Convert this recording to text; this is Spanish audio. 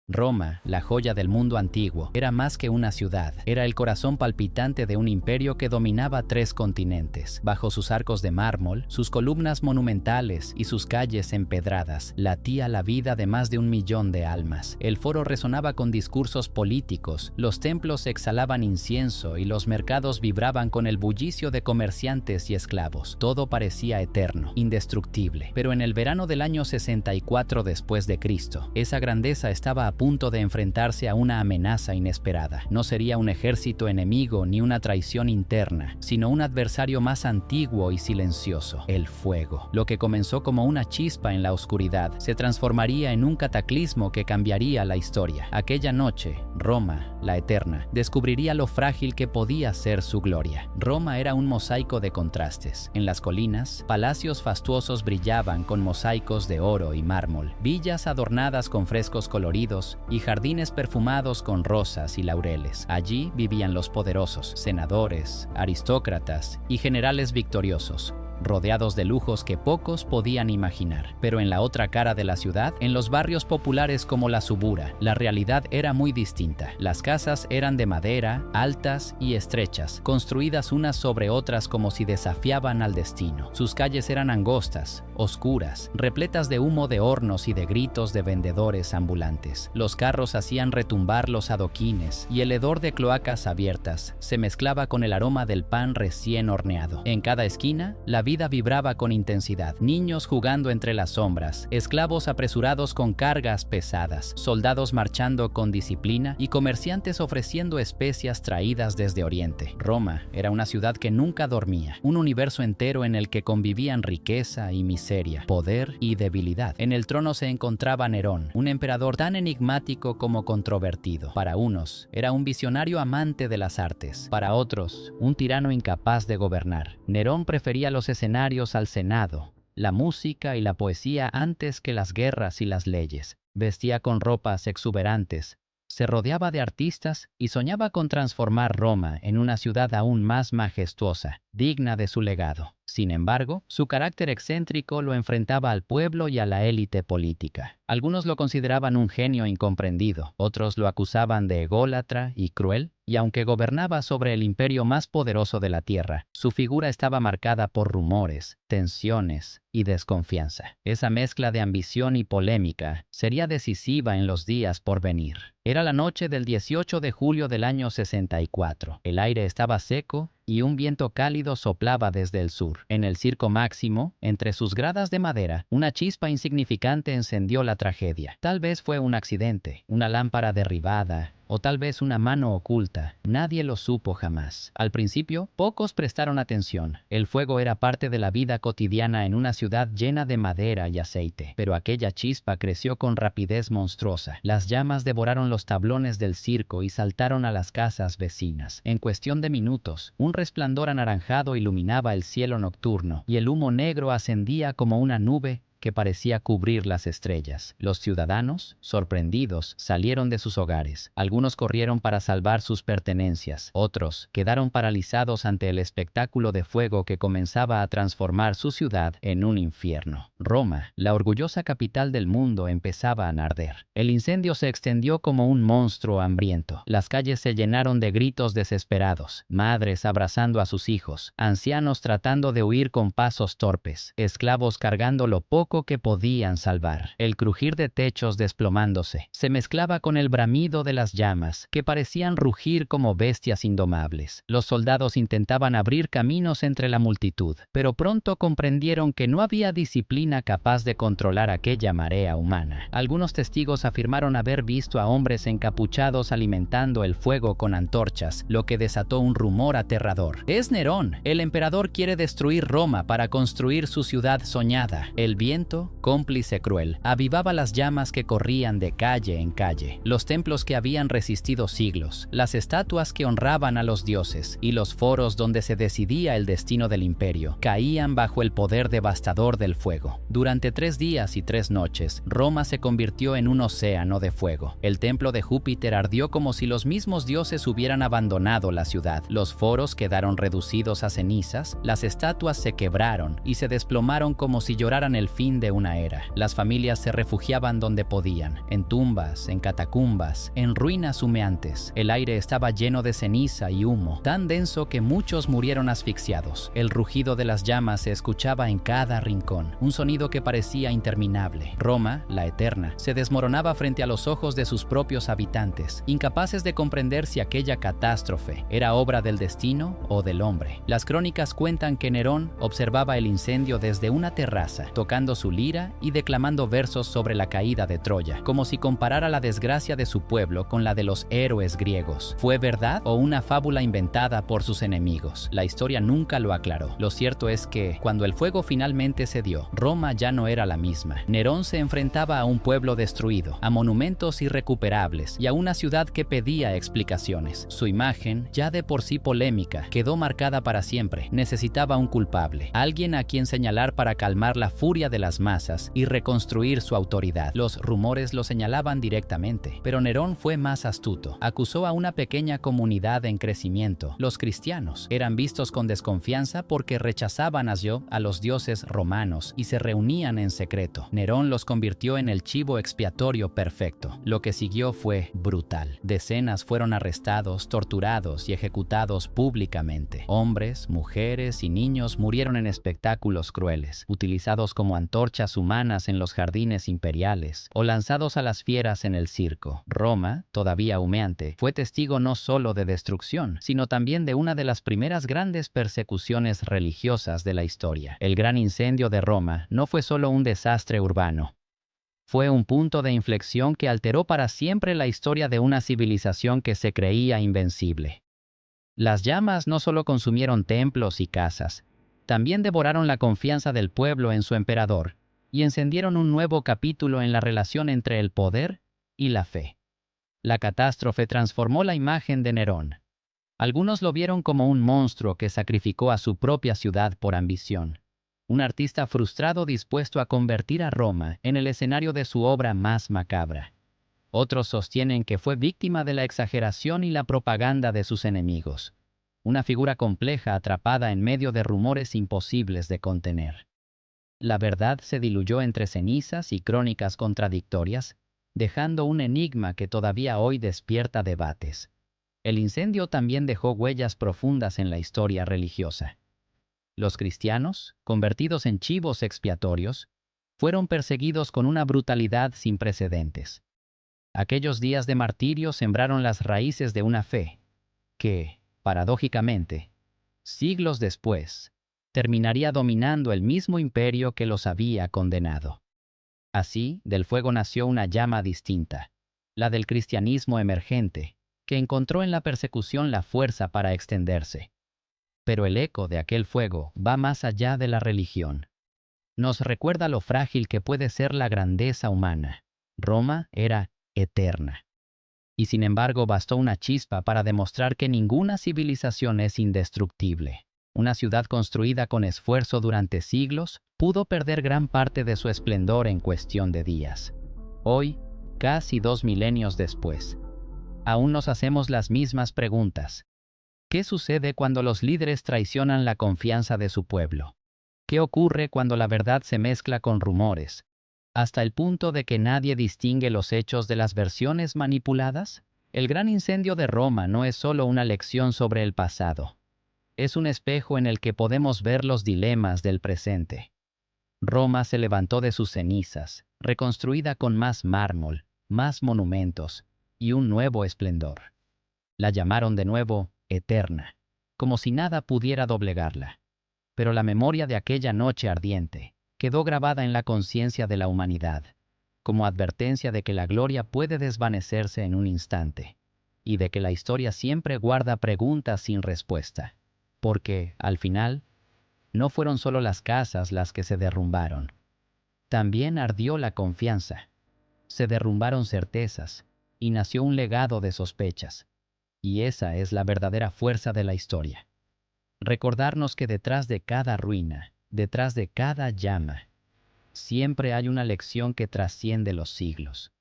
Roma, la joya del mundo antiguo, era más que una ciudad. Era el corazón palpitante de un imperio que dominaba 3 continentes. Bajo sus arcos de mármol, sus columnas monumentales y sus calles empedradas, latía la vida de más de 1 millón de almas. El foro resonaba con discursos políticos, los templos exhalaban incienso y los mercados vibraban con el bullicio de comerciantes y esclavos. Todo parecía eterno, indestructible. Pero en el verano del año 64 después de Cristo, esa grandeza estaba a punto de enfrentarse a una amenaza inesperada. No sería un ejército enemigo ni una traición interna, sino un adversario más antiguo y silencioso: el fuego. Lo que comenzó como una chispa en la oscuridad se transformaría en un cataclismo que cambiaría la historia. Aquella noche, Roma, la eterna, descubriría lo frágil que podía ser su gloria. Roma era un mosaico de contrastes. En las colinas, palacios fastuosos brillaban con mosaicos de oro y mármol, villas adornadas con frescos coloridos y jardines perfumados con rosas y laureles. Allí vivían los poderosos, senadores, aristócratas y generales victoriosos, rodeados de lujos que pocos podían imaginar. Pero en la otra cara de la ciudad, en los barrios populares como la Subura, la realidad era muy distinta. Las casas eran de madera, altas y estrechas, construidas unas sobre otras como si desafiaban al destino. Sus calles eran angostas, oscuras, repletas de humo de hornos y de gritos de vendedores ambulantes. Los carros hacían retumbar los adoquines y el hedor de cloacas abiertas se mezclaba con el aroma del pan recién horneado. En cada esquina, la vida vibraba con intensidad. Niños jugando entre las sombras, esclavos apresurados con cargas pesadas, soldados marchando con disciplina y comerciantes ofreciendo especias traídas desde Oriente. Roma era una ciudad que nunca dormía, un universo entero en el que convivían riqueza y miseria, poder y debilidad. En el trono se encontraba Nerón, un emperador tan enigmático como controvertido. Para unos, era un visionario amante de las artes. Para otros, un tirano incapaz de gobernar. Nerón prefería los escenarios al Senado, la música y la poesía antes que las guerras y las leyes. Vestía con ropas exuberantes, se rodeaba de artistas y soñaba con transformar Roma en una ciudad aún más majestuosa, digna de su legado. Sin embargo, su carácter excéntrico lo enfrentaba al pueblo y a la élite política. Algunos lo consideraban un genio incomprendido, otros lo acusaban de ególatra y cruel, y aunque gobernaba sobre el imperio más poderoso de la tierra, su figura estaba marcada por rumores, tensiones y desconfianza. Esa mezcla de ambición y polémica sería decisiva en los días por venir. Era la noche del 18 de julio del año 64. El aire estaba seco y un viento cálido soplaba desde el sur. En el Circo Máximo, entre sus gradas de madera, una chispa insignificante encendió la tragedia. Tal vez fue un accidente, una lámpara derribada, o tal vez una mano oculta. Nadie lo supo jamás. Al principio, pocos prestaron atención. El fuego era parte de la vida cotidiana en una ciudad llena de madera y aceite. Pero aquella chispa creció con rapidez monstruosa. Las llamas devoraron los tablones del circo y saltaron a las casas vecinas. En cuestión de minutos, un resplandor anaranjado iluminaba el cielo nocturno, y el humo negro ascendía como una nube que parecía cubrir las estrellas. Los ciudadanos, sorprendidos, salieron de sus hogares. Algunos corrieron para salvar sus pertenencias. Otros quedaron paralizados ante el espectáculo de fuego que comenzaba a transformar su ciudad en un infierno. Roma, la orgullosa capital del mundo, empezaba a arder. El incendio se extendió como un monstruo hambriento. Las calles se llenaron de gritos desesperados, madres abrazando a sus hijos, ancianos tratando de huir con pasos torpes, esclavos cargando lo poco que podían salvar. El crujir de techos desplomándose se mezclaba con el bramido de las llamas, que parecían rugir como bestias indomables. Los soldados intentaban abrir caminos entre la multitud, pero pronto comprendieron que no había disciplina capaz de controlar aquella marea humana. Algunos testigos afirmaron haber visto a hombres encapuchados alimentando el fuego con antorchas, lo que desató un rumor aterrador. Es Nerón. El emperador quiere destruir Roma para construir su ciudad soñada. El viento, cómplice cruel, avivaba las llamas que corrían de calle en calle. Los templos que habían resistido siglos, las estatuas que honraban a los dioses y los foros donde se decidía el destino del imperio, caían bajo el poder devastador del fuego. Durante 3 días y 3 noches, Roma se convirtió en un océano de fuego. El templo de Júpiter ardió como si los mismos dioses hubieran abandonado la ciudad. Los foros quedaron reducidos a cenizas, las estatuas se quebraron y se desplomaron como si lloraran el fin fin de una era. Las familias se refugiaban donde podían, en tumbas, en catacumbas, en ruinas humeantes. El aire estaba lleno de ceniza y humo, tan denso que muchos murieron asfixiados. El rugido de las llamas se escuchaba en cada rincón, un sonido que parecía interminable. Roma, la eterna, se desmoronaba frente a los ojos de sus propios habitantes, incapaces de comprender si aquella catástrofe era obra del destino o del hombre. Las crónicas cuentan que Nerón observaba el incendio desde una terraza, tocando su lira y declamando versos sobre la caída de Troya, como si comparara la desgracia de su pueblo con la de los héroes griegos. ¿Fue verdad o una fábula inventada por sus enemigos? La historia nunca lo aclaró. Lo cierto es que, cuando el fuego finalmente cedió, Roma ya no era la misma. Nerón se enfrentaba a un pueblo destruido, a monumentos irrecuperables y a una ciudad que pedía explicaciones. Su imagen, ya de por sí polémica, quedó marcada para siempre. Necesitaba un culpable, alguien a quien señalar para calmar la furia de las masas y reconstruir su autoridad. Los rumores lo señalaban directamente, pero Nerón fue más astuto. Acusó a una pequeña comunidad en crecimiento. Los cristianos eran vistos con desconfianza porque rechazaban a los dioses romanos y se reunían en secreto. Nerón los convirtió en el chivo expiatorio perfecto. Lo que siguió fue brutal. Decenas fueron arrestados, torturados y ejecutados públicamente. Hombres, mujeres y niños murieron en espectáculos crueles, utilizados como antorchas humanas en los jardines imperiales o lanzados a las fieras en el circo. Roma, todavía humeante, fue testigo no solo de destrucción, sino también de una de las primeras grandes persecuciones religiosas de la historia. El gran incendio de Roma no fue solo un desastre urbano. Fue un punto de inflexión que alteró para siempre la historia de una civilización que se creía invencible. Las llamas no solo consumieron templos y casas, también devoraron la confianza del pueblo en su emperador y encendieron un nuevo capítulo en la relación entre el poder y la fe. La catástrofe transformó la imagen de Nerón. Algunos lo vieron como un monstruo que sacrificó a su propia ciudad por ambición. Un artista frustrado dispuesto a convertir a Roma en el escenario de su obra más macabra. Otros sostienen que fue víctima de la exageración y la propaganda de sus enemigos. Una figura compleja atrapada en medio de rumores imposibles de contener. La verdad se diluyó entre cenizas y crónicas contradictorias, dejando un enigma que todavía hoy despierta debates. El incendio también dejó huellas profundas en la historia religiosa. Los cristianos, convertidos en chivos expiatorios, fueron perseguidos con una brutalidad sin precedentes. Aquellos días de martirio sembraron las raíces de una fe que, paradójicamente, siglos después, terminaría dominando el mismo imperio que los había condenado. Así, del fuego nació una llama distinta, la del cristianismo emergente, que encontró en la persecución la fuerza para extenderse. Pero el eco de aquel fuego va más allá de la religión. Nos recuerda lo frágil que puede ser la grandeza humana. Roma era eterna. Y sin embargo bastó una chispa para demostrar que ninguna civilización es indestructible. Una ciudad construida con esfuerzo durante siglos pudo perder gran parte de su esplendor en cuestión de días. Hoy, casi 2 milenios después, aún nos hacemos las mismas preguntas. ¿Qué sucede cuando los líderes traicionan la confianza de su pueblo? ¿Qué ocurre cuando la verdad se mezcla con rumores, hasta el punto de que nadie distingue los hechos de las versiones manipuladas? El gran incendio de Roma no es solo una lección sobre el pasado. Es un espejo en el que podemos ver los dilemas del presente. Roma se levantó de sus cenizas, reconstruida con más mármol, más monumentos y un nuevo esplendor. La llamaron de nuevo eterna, como si nada pudiera doblegarla. Pero la memoria de aquella noche ardiente quedó grabada en la conciencia de la humanidad, como advertencia de que la gloria puede desvanecerse en un instante, y de que la historia siempre guarda preguntas sin respuesta. Porque, al final, no fueron solo las casas las que se derrumbaron. También ardió la confianza. Se derrumbaron certezas, y nació un legado de sospechas. Y esa es la verdadera fuerza de la historia. Recordarnos que detrás de cada ruina, detrás de cada llama, siempre hay una lección que trasciende los siglos.